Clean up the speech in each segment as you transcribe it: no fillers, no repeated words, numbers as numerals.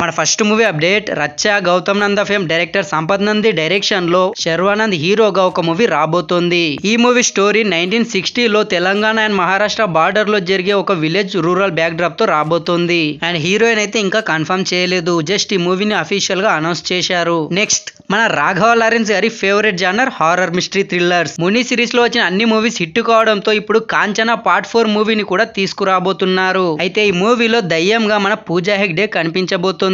మన first movie update Racha Gautam Nanda fame director Sampath Nandi direction లో శర్వానంద్ హీరోగా ఒక మూవీ రాబోతోంది. ఈ మూవీ స్టోరీ 1960లో తెలంగాణ అండ్ మహారాష్ట్ర బార్డర్ లో జరిగే ఒక విలేజ్ రూరల్ బ్యాక్ డ్రాప్ తో రాబోతోంది. అండ్ హీరోయిన్ అయితే ఇంకా కన్ఫర్మ్ చేయలేదు, జస్ట్ ఈ మూవీని అఫీషియల్ గా అనౌన్స్ చేశారు. నెక్స్ట్ మన రాఘవ లారెన్స్ గారి favourite genre horror mystery thrillers. ముని సిరీస్ లో వచ్చిన అన్ని మూవీస్ హిట్ కావడంతో ఇప్పుడు కాంచనా పార్ట్ 4 మూవీని కూడా తీసుకురాబోతున్నారు. అయితే ఈ మూవీలో దయ్యంగా మన పూజా హెగ్డే కనిపించబోతుంది.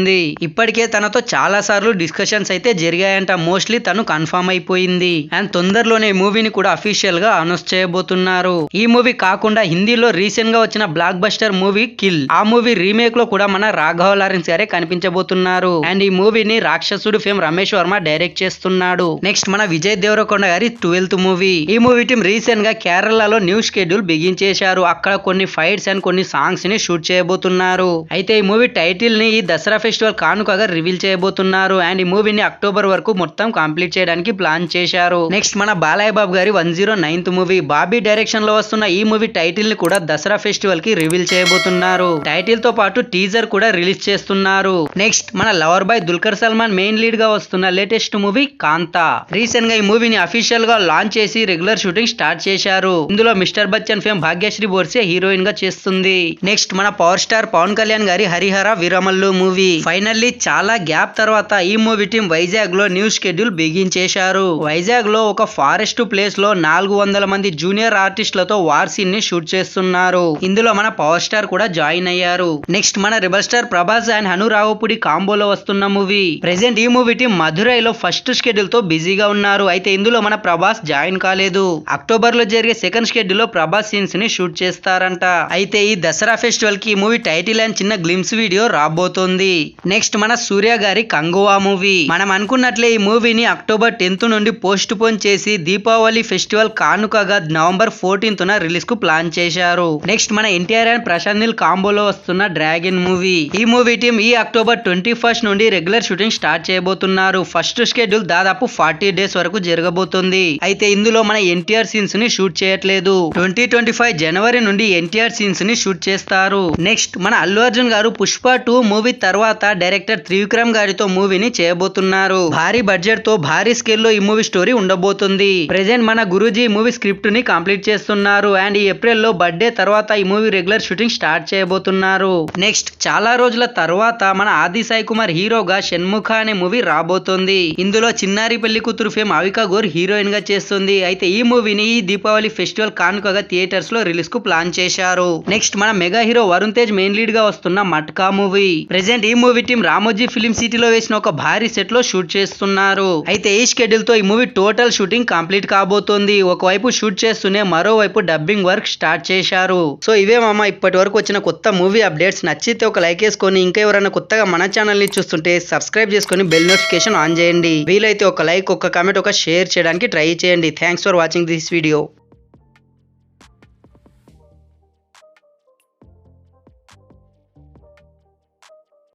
ఇప్పటికే తనతో చాలా సార్లు డిస్కషన్స్ అయితే జరిగాయంట. మోస్ట్లీ తను కన్ఫర్మ్ అయిపోయింది. అండ్ తొందరలోనే ఈ మూవీని కూడా అఫీషియల్ గా అనౌన్స్ చేయబోతున్నారు. ఈ మూవీ కాకుండా హిందీలో రీసెంట్ గా వచ్చిన బ్లాక్ బస్టర్ మూవీ కిల్, ఆ మూవీ రీమేక్ లో కూడా మన రాఘవ లారెన్స్ గారే కనిపించబోతున్నారు. అండ్ ఈ మూవీని రాక్షసుడు ఫేమ్ రమేష్ వర్మ డైరెక్ట్ చేస్తున్నాడు. నెక్స్ట్ మన విజయ్ దేవరకొండ గారి 12th మూవీ. ఈ మూవీ టీమ్ రీసెంట్ గా కేరళలో న్యూ షెడ్యూల్ బిగించేశారు. అక్కడ కొన్ని ఫైట్స్ అండ్ కొన్ని సాంగ్స్ ని షూట్ చేయబోతున్నారు. అయితే ఈ మూవీ టైటిల్ ని ఈ దసరా ఫెస్టివల్ కానుకగా రివీల్ చేయబోతున్నారు. అండ్ ఈ మూవీని అక్టోబర్ వరకు మొత్తం కంప్లీట్ చేయడానికి ప్లాన్ చేశారు. నెక్స్ట్ మన బాలయ్య బాబు గారి 109th మూవీ. బాబీ డైరెక్షన్ లో వస్తున్న ఈ మూవీ టైటిల్ ని కూడా దసరా ఫెస్టివల్ కి రివీల్ చేయబోతున్నారు. టైటిల్ తో పాటు టీజర్ కూడా రిలీజ్ చేస్తున్నారు. నెక్స్ట్ మన lover boy Dulquer Salman main lead గా వస్తున్న లేటెస్ట్ మూవీ కాంతా. రీసెంట్ గా ఈ మూవీని అఫీషియల్ గా లాంచ్ చేసి రెగ్యులర్ షూటింగ్ స్టార్ట్ చేశారు. ఇందులో mister Bachchan fame Bhagyashri Borse heroine గా చేస్తుంది. నెక్స్ట్ మన పవర్ స్టార్ పవన్ కళ్యాణ్ గారి హరిహర వీరమల్లు మూవీ. ఫైనల్లీ చాలా గ్యాప్ తర్వాత ఈ మూవీ టీం వైజాగ్ లో న్యూ షెడ్యూల్ బిగించేశారు. వైజాగ్ లో ఒక ఫారెస్ట్ ప్లేస్ లో 400 మంది జూనియర్ ఆర్టిస్టులతో వార్ సీన్ ని షూట్ చేస్తున్నారు. ఇందులో మన పవర్ స్టార్ కూడా జాయిన్ అయ్యారు. నెక్స్ట్ మన rebel star Prabhas and Hanu Ravupudi కాంబోలో వస్తున్న మూవీ. ప్రెసెంట్ ఈ మూవీ టీం మధురైలో ఫస్ట్ షెడ్యూల్ తో బిజీగా ఉన్నారు. అయితే ఇందులో మన ప్రభాస్ జాయిన్ కాలేదు. అక్టోబర్ లో జరిగే సెకండ్ షెడ్యూల్ లో ప్రభాస్ సీన్స్ ని షూట్ చేస్తారంట. అయితే ఈ దసరా ఫెస్టివల్ కి ఈ మూవీ టైటిల్ అండ్ చిన్న గ్లిమ్స్ వీడియో రాబోతోంది. నెక్స్ట్ మన సూర్య గారి కంగువా మూవీ. మనం అనుకున్నట్లే ఈ మూవీని అక్టోబర్ 10th నుండి పోస్ట్ పోన్ చేసి దీపావళి ఫెస్టివల్ కానుకగా నవంబర్ 14th రిలీజ్ కు ప్లాన్ చేశారు. నెక్స్ట్ మన ఎన్టీఆర్ అండ్ ప్రశాంత్ నీల్ కాంబోలో వస్తున్న డ్రాగన్ మూవీ. ఈ మూవీ టీం ఈ అక్టోబర్ 21st నుండి రెగ్యులర్ షూటింగ్ స్టార్ట్ చేయబోతున్నారు. ఫస్ట్ షెడ్యూల్ దాదాపు 40 days వరకు జరగబోతుంది. అయితే ఇందులో మన ఎన్టీఆర్ సీన్స్ ని షూట్ చేయట్లేదు. 2025 జనవరి నుండి ఎన్టీఆర్ సీన్స్ ని షూట్ చేస్తారు. నెక్స్ట్ మన అల్లు అర్జున్ గారు పుష్ప 2 మూవీ తర్వాత డైరెక్టర్ త్రివిక్రమ్ గారితో మూవీని చేయబోతున్నారు. భారీ బడ్జెట్ తో భారీ స్కేల్ లో ఈ మూవీ స్టోరీ ఉండబోతుంది. ప్రెసెంట్ మన గురూజీ మూవీ స్క్రిప్ట్ ని కంప్లీట్ చేస్తున్నారు. అండ్ ఈ ఏప్రిల్ లో బర్త్డే తర్వాత ఈ మూవీ రెగ్యులర్ షూటింగ్ స్టార్ట్ చేయబోతున్నారు. నెక్స్ట్ చాలా రోజుల తర్వాత మన ఆది సాయి కుమార్ హీరోగా షణ్ముఖ అనే మూవీ రాబోతోంది. ఇందులో చిన్నారి పెళ్లి కూతురు ఫేమ్ అవికా గోర్ హీరోయిన్ గా చేస్తుంది. అయితే ఈ మూవీని ఈ దీపావళి ఫెస్టివల్ కానుకగా థియేటర్స్ లో రిలీజ్ కు ప్లాన్ చేశారు. నెక్స్ట్ మన mega hero Varun Tej main lead గా వస్తున్న మట్కా మూవీ. ప్రెసెంట్ ఈ మూవీ టీం రామోజీ ఫిలిం సిటీలో వేసిన ఒక భారీ సెట్ లో షూట్ చేస్తున్నారు. అయితే ఈ షెడ్యూల్ తో ఈ మూవీ టోటల్ షూటింగ్ కంప్లీట్ కాబోతోంది. ఒకవైపు షూట్ చేస్తూనే మరోవైపు డబ్బింగ్ వర్క్ స్టార్ట్ చేశారు. సో ఇవే మామ ఇప్పటి వరకు వచ్చిన కొత్త మూవీ అప్డేట్స్. నచ్చితే ఒక లైక్ వేసుకొని, ఇంకా ఎవరైనా కొత్తగా మన ఛానల్ ని చూస్తుంటే సబ్స్క్రైబ్ చేసుకొని బెల్ నోటిఫికేషన్ ఆన్ చేయండి. వీలైతే ఒక లైక్, ఒక కామెంట్, ఒక షేర్ చేయడానికి ట్రై చేయండి. Thanks for watching this video.